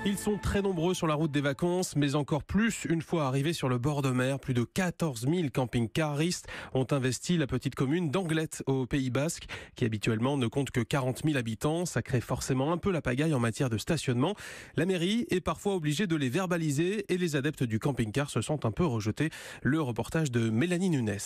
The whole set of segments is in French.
Ils sont très nombreux sur la route des vacances, mais encore plus une fois arrivés sur le bord de mer. Plus de 14 000 camping-caristes ont investi la petite commune d'Anglet au Pays Basque, qui habituellement ne compte que 40 000 habitants. Ça crée forcément un peu la pagaille en matière de stationnement. La mairie est parfois obligée de les verbaliser et les adeptes du camping-car se sentent un peu rejetés. Le reportage de Mélanie Nunes.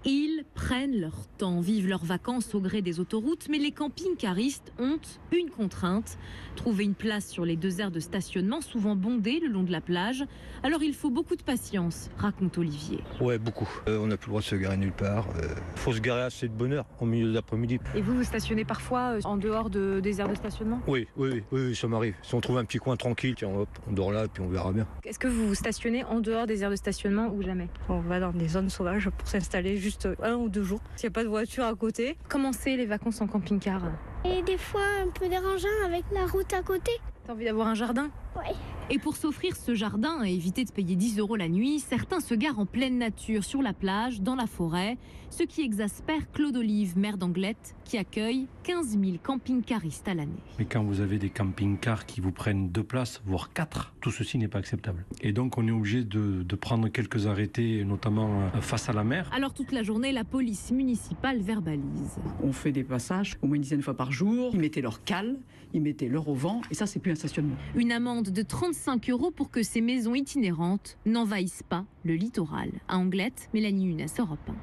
Ils prennent leur temps, vivent leurs vacances au gré des autoroutes, mais les camping-caristes ont une contrainte, trouver une place sur les 2 aires de stationnement, souvent bondées le long de la plage. Alors il faut beaucoup de patience, raconte Olivier. Ouais, beaucoup. On n'a plus le droit de se garer nulle part. Faut se garer assez de bonne heure, au milieu de l'après-midi. Et vous stationnez parfois en dehors des aires de stationnement ? Oui, ça m'arrive. Si on trouve un petit coin tranquille, tiens, hop, on dort là, puis on verra bien. Est-ce que vous stationnez en dehors des aires de stationnement ou jamais ? On va dans des zones sauvages pour s'installer juste 1 ou 2 jours. S'il n'y a pas de voiture à côté. Comment c'est les vacances en camping-car ? Et des fois un peu dérangeant avec la route à côté. T'as envie d'avoir un jardin ? Ouais. Et pour s'offrir ce jardin et éviter de payer 10 € la nuit, certains se garent en pleine nature, sur la plage, dans la forêt, ce qui exaspère Claude Olive, maire d'Anglet, qui accueille 15 000 camping-caristes à l'année. Mais quand vous avez des camping-cars qui vous prennent 2 places, voire 4, tout ceci n'est pas acceptable. Et donc on est obligé de prendre quelques arrêtés, notamment face à la mer. Alors toute la journée, la police municipale verbalise. On fait des passages au moins une dizaine de fois par jour. Ils mettaient leur cale, ils mettaient leur au vent, et ça c'est plus un stationnement. Une amende de 35 € pour que ces maisons itinérantes n'envahissent pas le littoral. À Anglet, Mélanie Nunes, Europe 1.